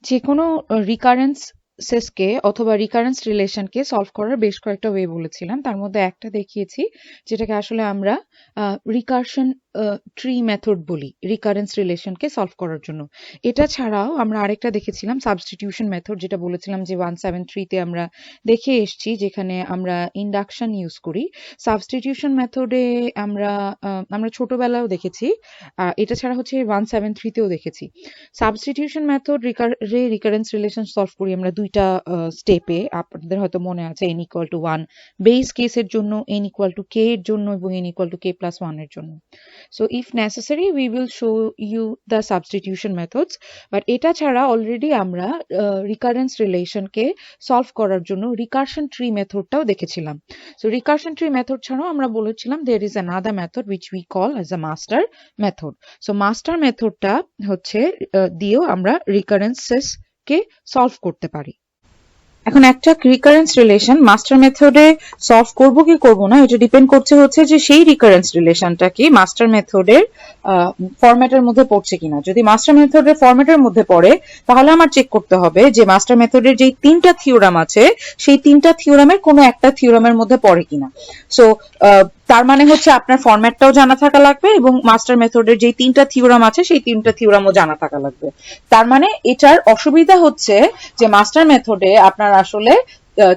যে কোনো রিকারেন্স সেসকে অথবা রিকারেন্স রিলেশনকে সলভ করার বেশ কয়েকটা ওয়ে বলেছিলাম। তার মধ্যে একটা দেখিয়েছি যেটাকে আসলে আমরা রিকারশন ট্রি মেথড বলি রিকারেন্স রিলেশনকে সলভ করার জন্য। এটা ছাড়াও আমরা আরেকটা দেখেছিলাম সাবস্টিটিউশন মেথড, যেটা বলেছিলাম যে 173 তে আমরা দেখে এসেছি, যেখানে আমরা ইন্ডাকশন ইউজ করি। সাবস্টিটিউশন মেথডে আমরা ছোটবেলায়ও দেখেছি, এটা ছাড়া হচ্ছে 173 তেও দেখেছি। Substitution method recurrence relation solve করি আমরা দুইটা স্টেপে। আপনাদের হয়তো মনে আছে n ইকুয়াল টু 1 বেস কেসের জন্য, n ইকুয়াল টু k এর জন্য এবং n equal to k plus 1 এর জন্য। So if necessary we will show you the substitution methods. But এটা ছাড়া অলরেডি আমরা রিকারেন্স রিলেশনকে সলভ করার জন্য রিকারশন ট্রি মেথডটাও দেখেছিলাম। সো রিকারশন ট্রি মেথড ছাড়াও আমরা বলেছিলাম there is another method which we call as a master method. So master মেথডটা হচ্ছে দিয়েও আমরা রিকারেন্সেস কে সলভ করতে পারি। এখন একটা রিকারেন্স রিলেশন মাস্টার মেথডে সলভ করব কি করব না, এটা ডিপেন্ড করছে হচ্ছে যে সেই রিকারেন্স রিলেশনটা কি মাস্টার মেথডের ফরম্যাটের মধ্যে পড়ছে কিনা। যদি মাস্টার মেথডের ফরম্যাটের মধ্যে পড়ে তাহলে আমার চেক করতে হবে যে মাস্টার মেথডের যেই তিনটা থিওরাম আছে সেই তিনটা থিওরামের কোনো একটা থিওরামের মধ্যে পড়ে কিনা। সো তার মানে হচ্ছে আপনার ফরম্যাটটাও জানা থাকা লাগবে এবং মাস্টার মেথডের যেই তিনটা থিওরাম আছে সেই তিনটা থিওরামও জানা থাকা লাগবে। তার মানে এটার অসুবিধা হচ্ছে যে মাস্টার মেথডে আপনার আসলে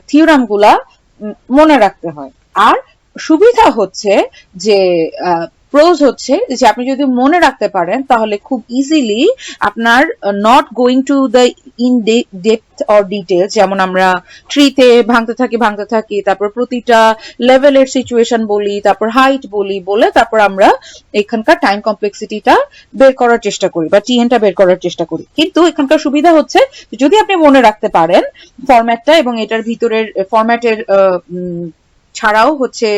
থিওরাম গুলা মনে রাখতে হয়, আর সুবিধা হচ্ছে যে প্রোজ হচ্ছে যে আপনি যদি মনে রাখতে পারেন তাহলে খুব ইজিলি আপনার not going to the in depth or details, যেমন আমরা ট্রিতে ভাঙতে থাকি তারপর প্রতিটা লেভেলের সিচুয়েশন বলি, তারপর হাইট বলে তারপর আমরা এখানকার টাইম কমপ্লেক্সিটিটা বের করার চেষ্টা করি বা টিএনটা বের করার চেষ্টা করি। কিন্তু এখানকার সুবিধা হচ্ছে যদি আপনি মনে রাখতে পারেন ফরম্যাটটা এবং এটার ভিতরের ফরম্যাটের ছাড়াও হচ্ছে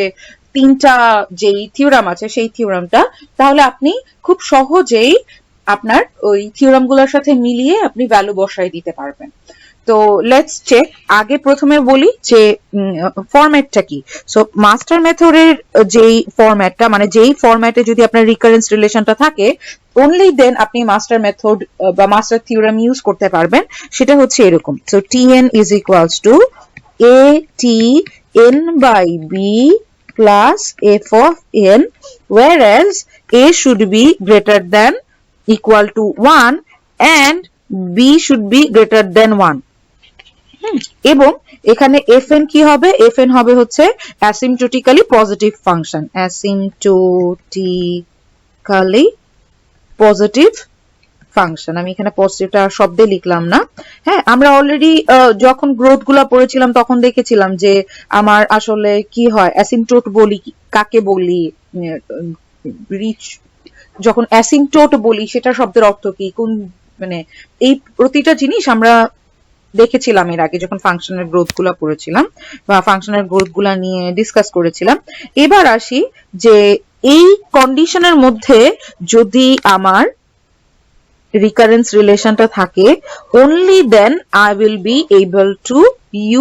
তিনটা যেই থিওরাম আছে সেই থিওরামটা, তাহলে আপনি খুব সহজেই আপনার ওই থিওরাম গুলোর সাথে মিলিয়ে আপনি ভ্যালু বসাই দিতে পারবেন। তো লেটস চেক। আগে প্রথমে বলি যে ফরম্যাটটা কি। সো মাস্টার মেথডের যেই ফরম্যাটটা, মানে যেই ফরম্যাটে যদি আপনার রিকারেন্স রিলেশনটা থাকে অনলি দেন আপনি মাস্টার মেথড বা মাস্টার থিওরাম ইউজ করতে পারবেন। সেটা হচ্ছে এরকম। So tn is equals to atn by b plus f of n, whereas a should be greater than equal to 1 and b should be greater than 1. এবং এখানে fn কি হবে? fn হবে হচ্ছে asymptotically positive function, asymptotically positive function. আমি এখানে পজিটিভটা শব্দে লিখলাম না। হ্যাঁ, আমরা অলরেডি যখন গ্রোথ গুলা পড়েছিলাম তখন দেখেছিলাম যে আমার আসলে কি হয়, অ্যাসিম্পটোট বলি কাকে বলি, রিচ যখন অ্যাসিম্পটোট বলি সেটা শব্দের অর্থ কি, কোন মানে এই প্রতিটা জিনিস আমরা দেখেছিলাম এর আগে যখন ফাংশনের গ্রোথ গুলা পড়েছিলাম বা ফাংশনের গ্রোথ গুলা নিয়ে ডিসকাস করেছিলাম। এবার আসি যে এই কন্ডিশনের মধ্যে যদি আমার রিকারেন্স রিলেশনটা থাকে only then I will be able to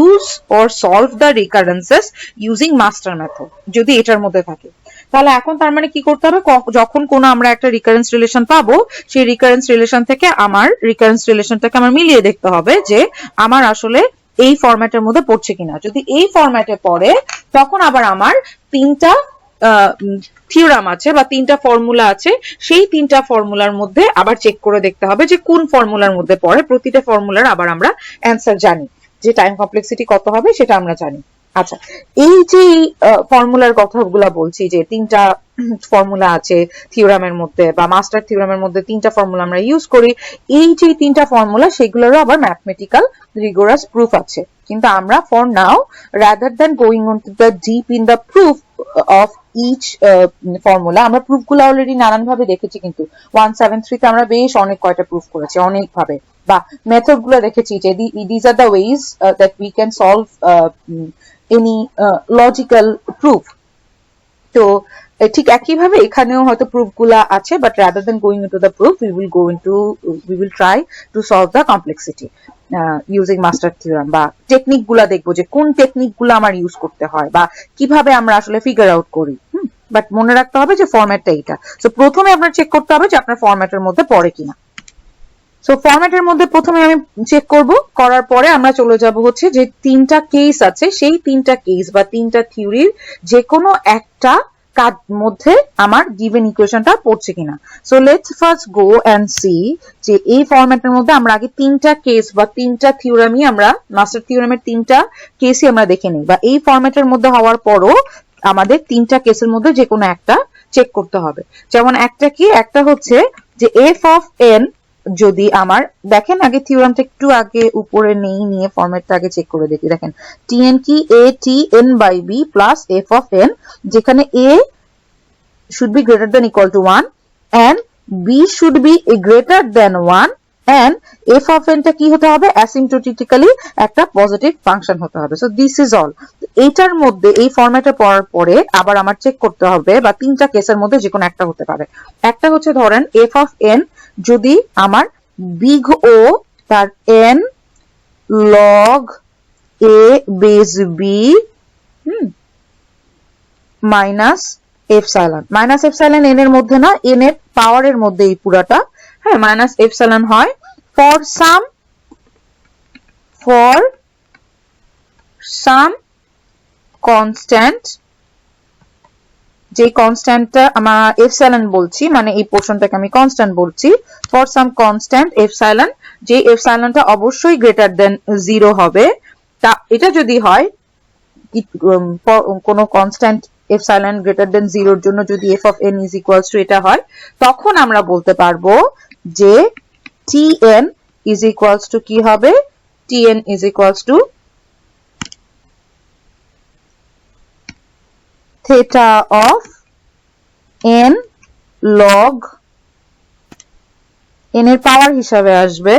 use or solve the recurrences using master method। যদি এটার মধ্যে থাকে তাহলে এখন তার মানে কি করতে হবে, যখন কোনো আমরা একটা রিকারেন্স রিলেশন পাবো সেই রিকারেন্স রিলেশন থেকে আমার মিলিয়ে দেখতে হবে যে আমার আসলে এই ফরম্যাটের মধ্যে পড়ছে কিনা। যদি এই ফরম্যাটে পড়ে তখন আবার আমার তিনটা থিওরাম আছে বা তিনটা ফর্মুলা আছে, সেই তিনটা ফর্মুলার মধ্যে আবার চেক করে দেখতে হবে যে কোন ফর্মুলার মধ্যে পড়ে। প্রতিটা ফর্মুলার আবার আমরা অ্যান্সার জানি, যে টাইম কমপ্লেক্সিটি কত হবে সেটা আমরা জানি। আচ্ছা, এই যে ফর্মুলার কথাগুলো বলছি যে তিনটা ফর্মুলা আছে থিওরামের মধ্যে বা মাস্টার থিওরামের মধ্যে তিনটা ফর্মুলা আমরা ইউজ করি, এই যে তিনটা ফর্মুলা সেগুলোরও আবার ম্যাথমেটিক্যাল রিগোরাস প্রুফ আছে। কিন্তু আমরা for now rather than going on to the deep in the proof of each formula, আমরা প্রুফ গুলো অলরেডি নানান ভাবে দেখেছি, কিন্তু 173 তে আমরা বেশ অনেক কয়টা প্রুফ করেছি অনেক ভাবে, বা মেথড গুলো দেখেছি যে these are the ways that we can solve any logical proof। তো ঠিক একইভাবে এখানেও হয়তো প্রুফ গুলা আছে, but rather than going into the proof we will try to solve the complexity using master theorem, বা টেকনিক গুলা দেখবো যে কোন টেকনিক গুলা আমার ইউজ করতে হয় বা কিভাবে আমরা আসলে ফিগার আউট করি। বাট মনে রাখতে হবে যে ফরম্যাটটা এইটা। সো প্রথমে আপনার চেক করতে হবে যে আপনার ফরম্যাটের মধ্যে পড়ে কিনা। সো ফরম্যাটের মধ্যে প্রথমে আমি চেক করব, করার পরে আমরা চলে যাব হচ্ছে যে তিনটা কেস আছে, সেই তিনটা কেস বা তিনটা থিওরির যে কোনো একটা কার মধ্যে আমার গিভেন ইকুয়েশনটা পড়ছে কিনা। So let's first go and see যে এই ফরম্যাটের মধ্যে আমরা আগে তিনটা কেস বা তিনটা থিওরামই আমরা মাস্টার থিওরামের তিনটা কেসই আমরা দেখে নিই, বা এই ফরম্যাটের মধ্যে হওয়ার পরও আমাদের তিনটা কেসের মধ্যে যে কোনো একটা চেক করতে হবে। যেমন একটা কি, একটা হচ্ছে যে এফ অফ এন যদি আমার, দেখেন আগে থিওরামটা একটু আগে উপরে নিয়ে ফরম্যাটটা আগে চেক করে দেখি। দেখেন টিএন কি A T N by B plus F of N, যেখানে A should be greater than equal to 1 and b should be greater than 1 and f of n টা কি হতে হবে, asymptotically একটা পজিটিভ ফাংশন হতে হবে। So this is all. এইটার মধ্যে এই ফরম্যাটে পড়ার পরে আবার আমার চেক করতে হবে, বা তিনটা কেসের মধ্যে যে কোনো একটা হতে পারে। একটা হচ্ছে ধরেন f of n যদি আমার বিগ ও তার n log a base b minus epsilon, minus epsilon N এর মধ্যে না, এন এর পাওয়ারের মধ্যে এই পুরাটা, হ্যাঁ, মাইনাস এপসাইলন হয় ফর সাম কনস্ট্যান্ট, যে কনস্ট্যান্টটা আমরা এপসাইলন বলছি, মানে এই পোর্শনটাকে আমি কনস্ট্যান্ট বলছি, ফর সাম কনস্ট্যান্ট এপসাইলন, যে এপসাইলনটা অবশ্যই গ্রেটার দেন 0 হবে। তা এটা যদি হয় কোনো কনস্ট্যান্ট এপসাইলন গ্রেটার দেন 0 এর জন্য যদি f of n is equals to এটা হয়, তখন আমরা বলতে পারবো যে tn is equals to কি হবে, tn is equals to theta of n log n এর পাওয়ার হিসাবে আসবে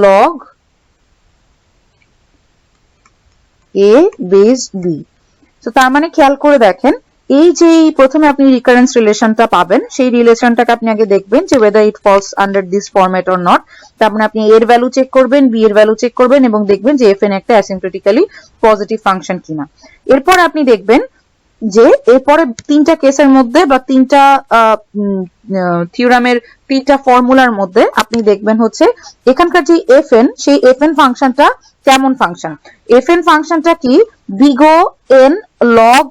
log a base b। তো তার মানে খেয়াল করে দেখেন, এই যে প্রথমে আপনি রিকারেন্স রিলেশনটা পাবেন, সেই রিলেশনটাকে আপনি আগে দেখবেন যে whether it falls under this format or not। তার মানে আপনি এর ভ্যালু চেক করবেন, বি এর ভ্যালু চেক করবেন এবং দেখবেন যে fn একটা অ্যাসিম্পটোটিক্যালি পজিটিভ ফাংশন কিনা। এরপর আপনি দেখবেন যে এরপরে তিনটা কেসের মধ্যে বা তিনটা থিওরামের তিনটা ফর্মুলার মধ্যে আপনি দেখবেন হচ্ছে এখানকার যে fn, সেই fn ফাংশনটা কেমন ফাংশন। fn ফাংশনটা কি, বিগো n log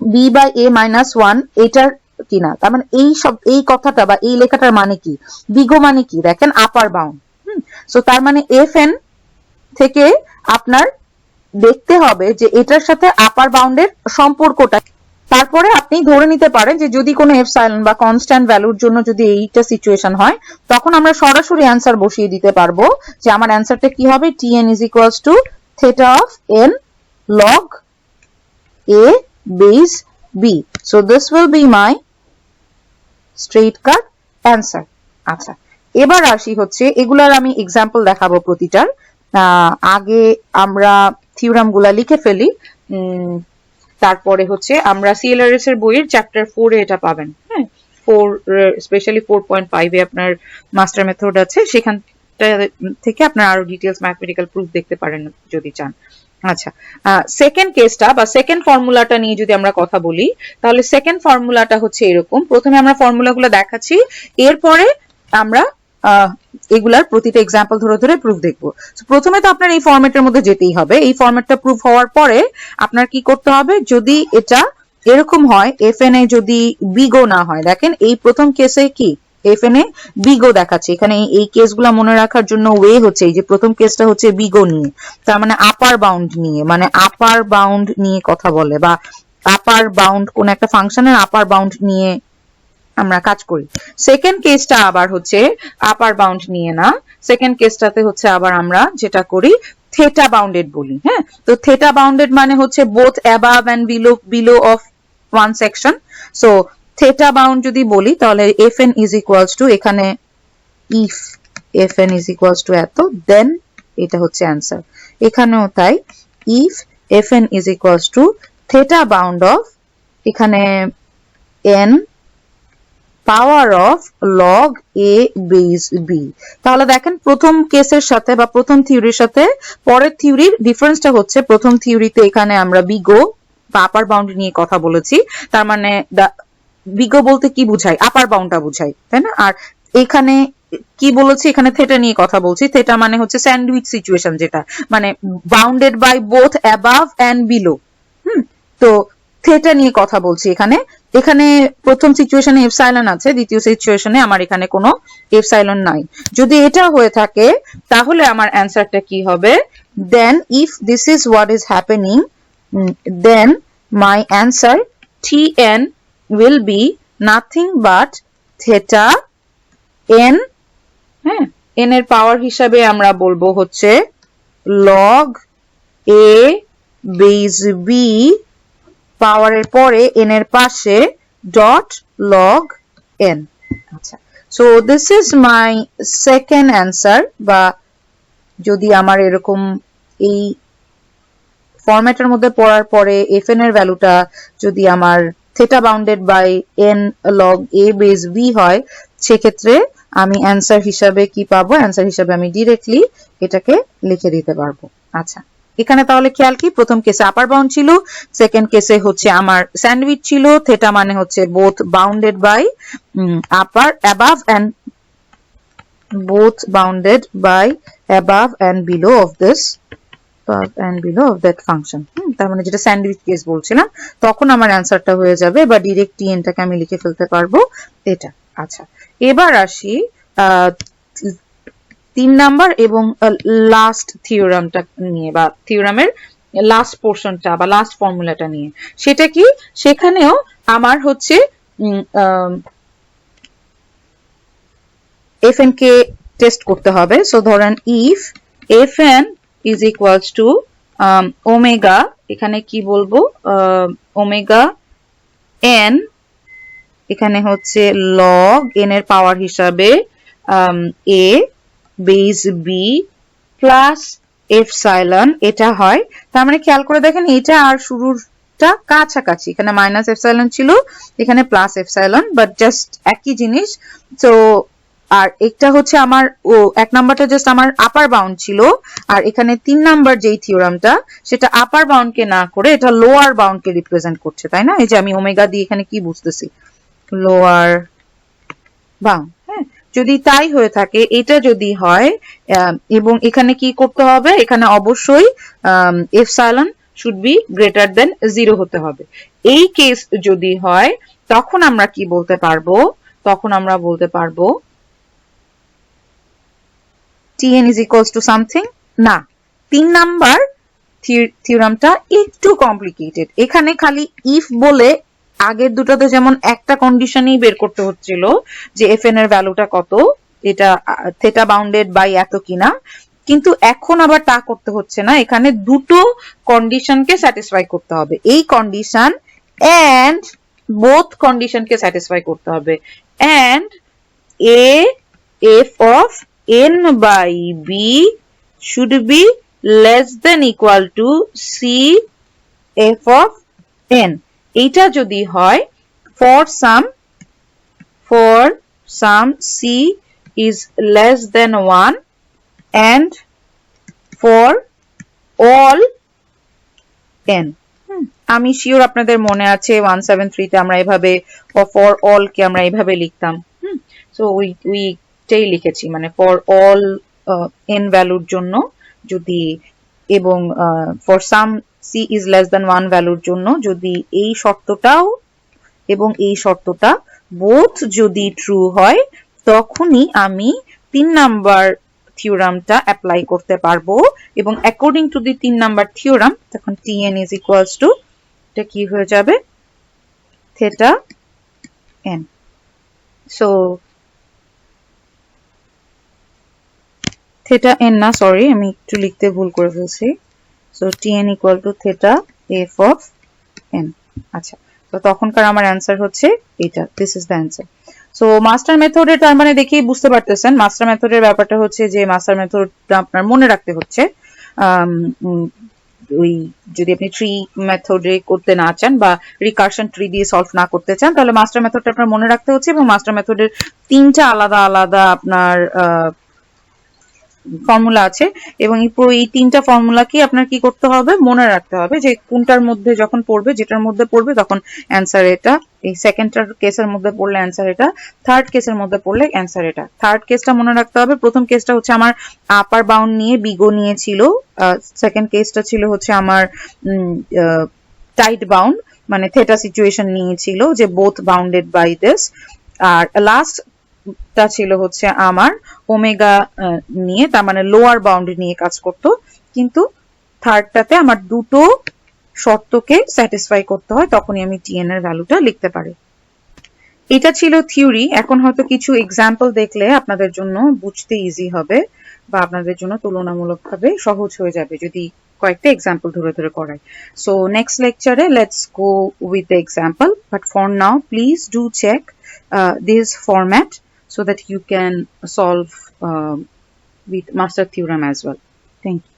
b by a minus 1 এটার কিনা। তার মানে এই কথাটা বা এই লেখাটার মানে কি, বিগো মানে কি, দেখেন আপার বাউন্ড। সো তার মানে fn থেকে আপনার দেখতে হবে যে এটার সাথে আপার বাউন্ডের সম্পর্কটা। তারপরে আপনি ধরে নিতে পারেন যে যদি কোনো এপসাইলন বা কনস্ট্যান্ট ভ্যালুর জন্য যদি এইটা সিচুয়েশন হয়, তখন আমরা সরাসরি অ্যান্সার বসিয়ে দিতে পারবো যে আমার অ্যান্সারটা কি হবে, tn is equals to theta of n log a base b. So this will be my straight cut answer. আচ্ছা, এবার আসি হচ্ছে এগুলার আমি এক্সাম্পল দেখাবো প্রতিটার। আগে আমরা থিওরাম গুলা লিখে ফেলি, তারপরে হচ্ছে আমরা সিএলআরএস এর বইয়ের চ্যাপ্টার 4 এ এটা পাবেন। হ্যাঁ, 4 স্পেশালি 4.5 এ আপনার মাস্টার মেথড আছে, সেখান থেকে আপনার আরো ডিটেইলস ম্যাথমেটিক্যাল প্রুফ দেখতে পারেন যদি চান। আচ্ছা, সেকেন্ড কেসটা বা সেকেন্ড ফর্মুলাটা নিয়ে যদি আমরা কথা বলি, তাহলে সেকেন্ড ফর্মুলাটা হচ্ছে এরকম। প্রথমে আমরা ফর্মুলাগুলো দেখাচ্ছি, এরপরে আমরা এগুলার প্রতিটা এক্সাম্পল ধরে ধরে প্রুফ দেখবো। প্রথমে তো আপনার এই ফরম্যাটের মধ্যে যেতেই হবে। এই ফরম্যাটটা প্রুফ হওয়ার পরে আপনার কি করতে হবে, যদি এটা এরকম হয় fn এ যদি বিগো না হয়, দেখেন এই প্রথম কেসে কি fn এ বিগো দেখাচ্ছে। এখানে এই কেসগুলো মনে রাখার জন্য ওয়ে হচ্ছে এই যে প্রথম কেসটা হচ্ছে বিগো নিয়ে, তার মানে আপার বাউন্ড নিয়ে, মানে আপার বাউন্ড নিয়ে কথা বলে, বা আপার বাউন্ড কোন একটা ফাংশনের আপার বাউন্ড নিয়ে আমরা কাজ করি। সেকেন্ড কেসটা আবার হচ্ছে আপার বাউন্ড নিয়ে না, সেকেন্ড কেসটাতে হচ্ছে আবার আমরা যেটা করি থেটা বাউন্ডেড বলি। হ্যাঁ, তো থেটা বাউন্ডেড মানে হচ্ছে both above and below of one section. So theta bound যদি বলি তাহলে fn is equals to, এখানে if fn is equals to এত, দেন এটা হচ্ছে অ্যান্সার। এখানেও তাই, if fn is equals to theta bound of, এখানে n power of log a base b. তাহলে দেখেন প্রথম কেসের সাথে বা প্রথম থিওরির সাথে পরের থিওরির ডিফারেন্সটা হচ্ছে, প্রথম থিওরিতে এখানে আমরা বিগো বা আপার বাউন্ড নিয়ে কথা বলেছি, তার মানে বিগো বলতে কি বুঝাই, আপার বাউন্ডটা বুঝাই, তাই না? আর এখানে কি বলেছি, এখানে থেটা নিয়ে কথা বলছি। থেটা মানে হচ্ছে স্যান্ডউইচ সিচুয়েশন, যেটা মানে bounded by both above and below. তো থেটা নিয়ে কথা বলছি এখানে। এখানে প্রথম সিচুয়েশনে এপসাইলন আছে, দ্বিতীয় সিচুয়েশনে আমার এখানে কোনো এপসাইলন নাই। যদি এটা হয়ে থাকে তাহলে আমার অ্যান্সারটা কি হবে? Then if this is what is happening, then my answer Tn will be nothing but theta n, হ্যাঁ, n এর পাওয়ার হিসাবে আমরা বলবো হচ্ছে log a বেজ b, পাওয়ারের পরে n এর পাশে ডট log n। আচ্ছা, so this is my second answer. বা যদি আমার এরকম এই ফরম্যাটের মধ্যে পড়ার পরে fn এর ভ্যালুটা যদি আমার theta bounded by n log a base b হয়, সেক্ষেত্রে আমি অ্যান্সার হিসাবে কি পাবো? অ্যান্সার হিসাবে আমি ডিরেক্টলি এটাকে লিখে দিতে পারবো। আচ্ছা, এখানে তাহলে খেয়াল কি, প্রথম কেসে আপার বাউন্ড ছিল, সেকেন্ড কেসে হচ্ছে আমার স্যান্ডউইচ ছিল। থেটা মানে হচ্ছে both bounded by upper above and both bounded by above and below of this above and below of that function। তার মানে যেটা স্যান্ডউইচ কেস বলছিলাম, তখন আমার অ্যান্সারটা হয়ে যাবে বা ডিরেক্ট টিএনটাকে আমি লিখে ফেলতে পারবো এটা। আচ্ছা, এবার আসি 3 নাম্বার এবং লাস্ট থিওরামটা নিয়ে, বা থিওরামের লাস্ট পোর্শনটা বা লাস্ট ফর্মুলাটা নিয়ে। সেটা কি, সেখানেও আমার হচ্ছে fn কে টেস্ট করতে হবে। সো ধরেন if fn is equals to omega, এখানে কি বলবো, ওমেগা n, এখানে হচ্ছে log n এর পাওয়ার হিসাবে a base b plus epsilon, এটা হয়। তার মানে খেয়াল করে দেখেন, এটা আর শুরুরটা কাছাকাছি, এখানে মাইনাস এপসাইলন ছিল, এখানে প্লাস এপসাইলন, বাট জাস্ট একই জিনিস। তো আর একটা হচ্ছে আমার এক নাম্বারটা জাস্ট আমার আপার বাউন্ড ছিল, আর এখানে 3 নাম্বার যেই থিওরামটা, সেটা আপার বাউন্ডকে না করে এটা লোয়ার বাউন্ডকে রিপ্রেজেন্ট করছে, তাই না? এই যে আমি ওমেগা দিয়ে এখানে কি বুঝতেছি, লোয়ার বাউন্ড। হ্যাঁ, যদি তাই হয়ে থাকে, এটা যদি হয়, এবং এখানে কি করতে হবে, এখানে অবশ্যই epsilon should be greater than 0 হতে হবে। এই কেস যদি হয়, তখন আমরা কি বলতে পারবো? তখন আমরা বলতে পারবো Tn is equals to something না। 3 নাম্বার থিওরামটা একটু কমপ্লিকেটেড। এখানে খালি ইফ বলে আগের দুটাতে যেমন একটা কন্ডিশনই বের করতে হচ্ছিল যে fn এর ভ্যালুটা কত, এটা থেটা বাউন্ডেড বাই এত কিনা, কিন্তু এখন আবার তা করতে হচ্ছে না। এখানে দুটো কন্ডিশনকে স্যাটিসফাই করতে হবে, এই কন্ডিশন এন্ড বোথ কন্ডিশনকে স্যাটিসফাই করতে হবে। And a f of n by b should be less than equal to c f of n। এইটা যদি হয়, for some c is less than 1 and for all n। আমি sure আপনাদের মনে আছে 173 তে আমরা এভাবে for all কে আমরা এভাবে লিখতাম। সো ওইটাই লিখেছি, মানে for all n ভ্যালুর জন্য যদি, এবং for some c is less than 1 ভ্যালুর জন্য যদি এই শর্তটাও এবং এই শর্তটা বোথ যদি ট্রু হয়, তখনই আমি 3 নাম্বার থিওরামটা অ্যাপ্লাই করতে পারবো। এবং according to the 3 number theorem, তখন Tn is equals to, এটা কি হয়ে যাবে, theta n। So theta n না, সরি, আমি একটু লিখতে ভুল করে ফেলছি। So Tn equal to theta f of n। আচ্ছা, তো তখনকার আমার অ্যান্সার হচ্ছে এটা, this is the answer. So master মেথডের, তার মানে দেখেই বুঝতে পারতেছেন মাস্টার মেথডের ব্যাপারটা হচ্ছে যে মাস্টার মেথডটা আপনার মনে রাখতে হচ্ছে। ওই যদি আপনি ট্রি মেথডে করতে না চান বা রিকারশন ট্রি দিয়ে সলভ না করতে চান, তাহলে মাস্টার মেথডটা আপনার মনে রাখতে হচ্ছে। এবং মাস্টার মেথডের 3টা আলাদা আলাদা আপনার ফর্মুলা আছে, এবং এই তিনটা ফর্মুলাকে আপনার কি করতে হবে, মনে রাখতে হবে যে কোনটার মধ্যে যখন পড়বে, যেটার মধ্যে পড়বে তখন অ্যান্সার এটা, এই সেকেন্ডটার কেসের মধ্যে পড়লে অ্যান্সার এটা, থার্ড কেসের মধ্যে পড়লে অ্যান্সার এটা। থার্ড কেসটা মনে রাখতে হবে, প্রথম কেসটা হচ্ছে আমার আপার বাউন্ড নিয়ে বিগো নিয়েছিল, সেকেন্ড কেসটা ছিল হচ্ছে আমার টাইট বাউন্ড মানে থেটা সিচুয়েশন নিয়েছিল যে বোথ বাউন্ডেড বাই দিস, আর লাস্ট টা ছিল হচ্ছে আমার ওমেগা নিয়ে, তার মানে লোয়ার বাউন্ড নিয়ে কাজ করতো, কিন্তু থার্ডটাতে আমার দুটো শর্তকে স্যাটিসফাই করতে হয়, তখনই আমি টিএন এর ভ্যালুটা লিখতে পারি। এটা ছিল থিওরি। এখন হয়তো কিছু এক্সাম্পল দেখলে আপনাদের জন্য বুঝতে ইজি হবে বা আপনাদের জন্য তুলনামূলকভাবে সহজ হয়ে যাবে যদি কয়েকটা এক্সাম্পল ধরে ধরে করাই। সো নেক্সট লেকচারে let's go with the example, but for now please do check this format so that you can solve with master theorem as well. Thank you.